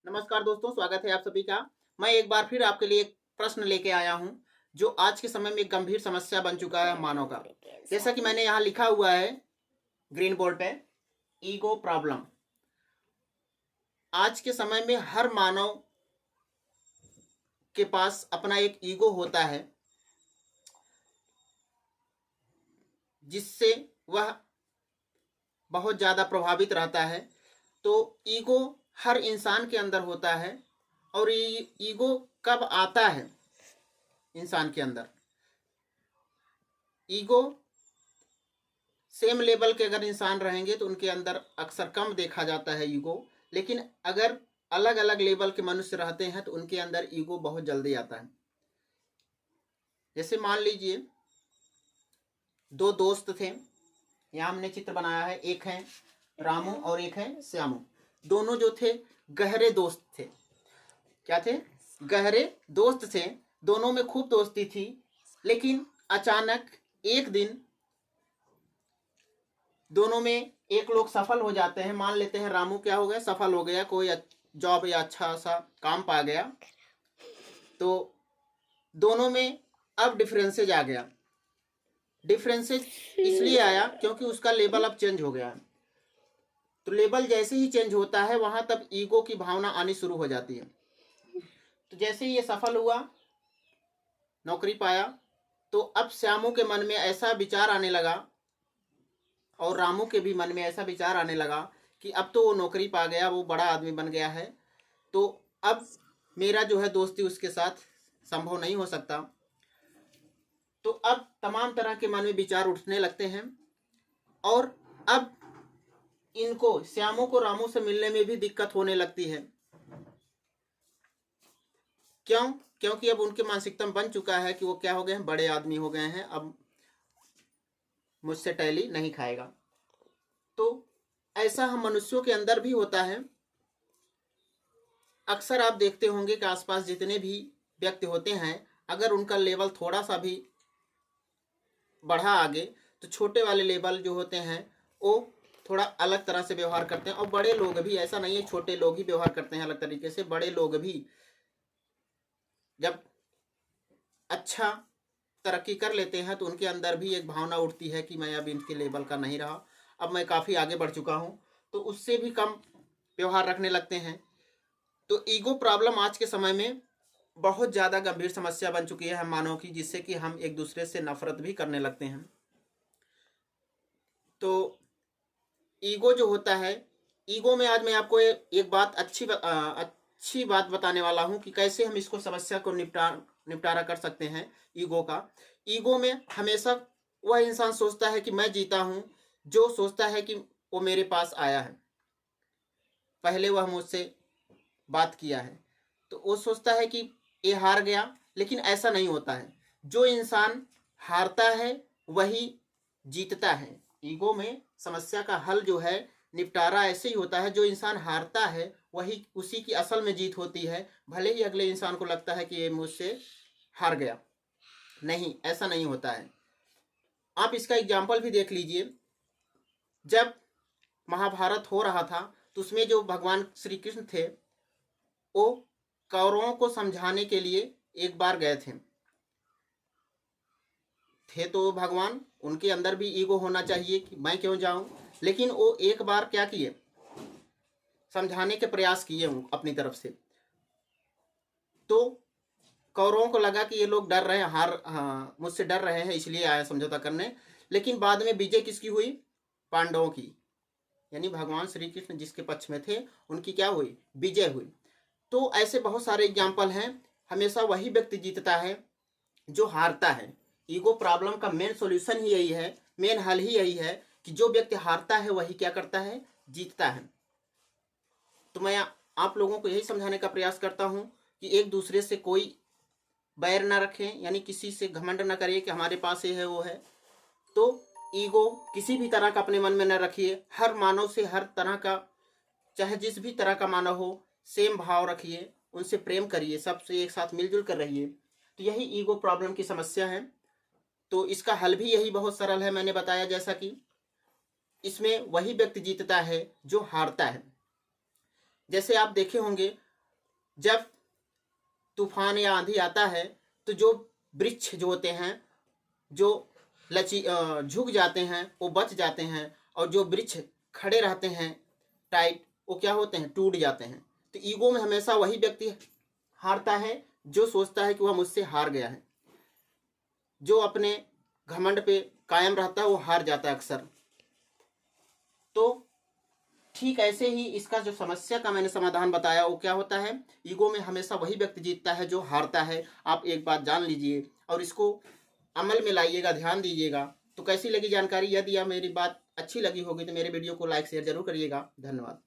नमस्कार दोस्तों, स्वागत है आप सभी का। मैं एक बार फिर आपके लिए एक प्रश्न लेके आया हूं जो आज के समय में एक गंभीर समस्या बन चुका है मानव का। जैसा कि मैंने यहाँ लिखा हुआ है ग्रीन बोर्ड पे, ईगो प्रॉब्लम। आज के समय में हर मानव के पास अपना एक ईगो होता है जिससे वह बहुत ज़्यादा प्रभावित रहता है। तो ईगो हर इंसान के अंदर होता है और ये ईगो कब आता है इंसान के अंदर? ईगो सेम लेवल के अगर इंसान रहेंगे तो उनके अंदर अक्सर कम देखा जाता है ईगो, लेकिन अगर अलग अलग लेवल के मनुष्य रहते हैं तो उनके अंदर ईगो बहुत जल्दी आता है। जैसे मान लीजिए दो दोस्त थे, यहाँ हमने चित्र बनाया है, एक है रामू और एक है श्यामू। दोनों जो थे गहरे दोस्त थे। क्या थे? गहरे दोस्त थे। दोनों में खूब दोस्ती थी, लेकिन अचानक एक दिन दोनों में एक लोग सफल हो जाते हैं। मान लेते हैं रामू क्या हो गया, सफल हो गया, कोई जॉब या अच्छा सा काम पा गया। तो दोनों में अब डिफरेंसेज आ गया। डिफरेंसेज इसलिए आया क्योंकि उसका लेवल अब चेंज हो गया। तो लेवल जैसे ही चेंज होता है वहां तब ईगो की भावना आनी शुरू हो जाती है। तो जैसे ही ये सफल हुआ, नौकरी पाया, तो अब श्यामू के मन में ऐसा विचार आने लगा और रामू के भी मन में ऐसा विचार आने लगा कि अब तो वो नौकरी पा गया, वो बड़ा आदमी बन गया है, तो अब मेरा जो है दोस्ती उसके साथ संभव नहीं हो सकता। तो अब तमाम तरह के मन में विचार उठने लगते हैं और अब इनको, श्यामू को रामू से मिलने में भी दिक्कत होने लगती है। क्यों? क्योंकि अब उनके मानसिकता बन चुका है कि वो क्या हो गए हैं, बड़े आदमी हो गए हैं, अब मुझसे टैली नहीं खाएगा। तो ऐसा हम मनुष्यों के अंदर भी होता है। अक्सर आप देखते होंगे कि आसपास जितने भी व्यक्ति होते हैं, अगर उनका लेवल थोड़ा सा भी बढ़ा आगे तो छोटे वाले लेवल जो होते हैं वो थोड़ा अलग तरह से व्यवहार करते हैं। और बड़े लोग भी, ऐसा नहीं है छोटे लोग ही व्यवहार करते हैं अलग तरीके से, बड़े लोग भी जब अच्छा तरक्की कर लेते हैं तो उनके अंदर भी एक भावना उठती है कि मैं अब इनके लेवल का नहीं रहा, अब मैं काफ़ी आगे बढ़ चुका हूँ, तो उससे भी कम व्यवहार रखने लगते हैं। तो ईगो प्रॉब्लम आज के समय में बहुत ज़्यादा गंभीर समस्या बन चुकी है हम मानव की, जिससे कि हम एक दूसरे से नफरत भी करने लगते हैं। तो ईगो जो होता है, ईगो में आज मैं आपको एक बात अच्छी बात बताने वाला हूँ कि कैसे हम इसको समस्या को निपटारा कर सकते हैं ईगो का। ईगो में हमेशा वह इंसान सोचता है कि मैं जीता हूँ, जो सोचता है कि वो मेरे पास आया है, पहले वह मुझसे बात किया है, तो वो सोचता है कि ये हार गया। लेकिन ऐसा नहीं होता है। जो इंसान हारता है वही जीतता है। ईगो में समस्या का हल जो है, निपटारा ऐसे ही होता है, जो इंसान हारता है वही, उसी की असल में जीत होती है। भले ही अगले इंसान को लगता है कि ये मुझसे हार गया, नहीं, ऐसा नहीं होता है। आप इसका एग्जाम्पल भी देख लीजिए। जब महाभारत हो रहा था तो उसमें जो भगवान श्री कृष्ण थे वो कौरवों को समझाने के लिए एक बार गए थे तो भगवान, उनके अंदर भी ईगो होना चाहिए कि मैं क्यों जाऊं, लेकिन वो एक बार क्या किए, समझाने के प्रयास किए अपनी तरफ से। तो कौरवों को लगा कि ये लोग डर रहे हैं, मुझसे डर रहे हैं, इसलिए आए समझौता करने। लेकिन बाद में विजय किसकी हुई? पांडवों की। यानी भगवान श्री कृष्ण जिसके पक्ष में थे उनकी क्या हुई? विजय हुई। तो ऐसे बहुत सारे एग्जाम्पल हैं। हमेशा वही व्यक्ति जीतता है जो हारता है। ईगो प्रॉब्लम का मेन सॉल्यूशन ही यही है, मेन हल ही यही है कि जो व्यक्ति हारता है वही क्या करता है? जीतता है। तो मैं आप लोगों को यही समझाने का प्रयास करता हूं कि एक दूसरे से कोई बैर ना रखें, यानी किसी से घमंड ना करिए कि हमारे पास ये है वो है। तो ईगो किसी भी तरह का अपने मन में न रखिए। हर मानव से, हर तरह का, चाहे जिस भी तरह का मानव हो, सेम भाव रखिए, उनसे प्रेम करिए, सबसे एक साथ मिलजुल कर रहिए। तो यही ईगो प्रॉब्लम की समस्या है। तो इसका हल भी यही बहुत सरल है, मैंने बताया जैसा कि इसमें वही व्यक्ति जीतता है जो हारता है। जैसे आप देखे होंगे जब तूफान या आंधी आता है तो जो वृक्ष जो होते हैं जो झुक जाते हैं वो बच जाते हैं, और जो वृक्ष खड़े रहते हैं टाइट, वो क्या होते हैं, टूट जाते हैं। तो ईगो में हमेशा वही व्यक्ति हारता है जो सोचता है कि वह मुझसे हार गया है। जो अपने घमंड पे कायम रहता है वो हार जाता है अक्सर। तो ठीक ऐसे ही इसका जो समस्या का मैंने समाधान बताया वो क्या होता है, ईगो में हमेशा वही व्यक्ति जीतता है जो हारता है। आप एक बात जान लीजिए और इसको अमल में लाइएगा, ध्यान दीजिएगा। तो कैसी लगी जानकारी? यदि यह मेरी बात अच्छी लगी होगी तो मेरे वीडियो को लाइक शेयर जरूर करिएगा। धन्यवाद।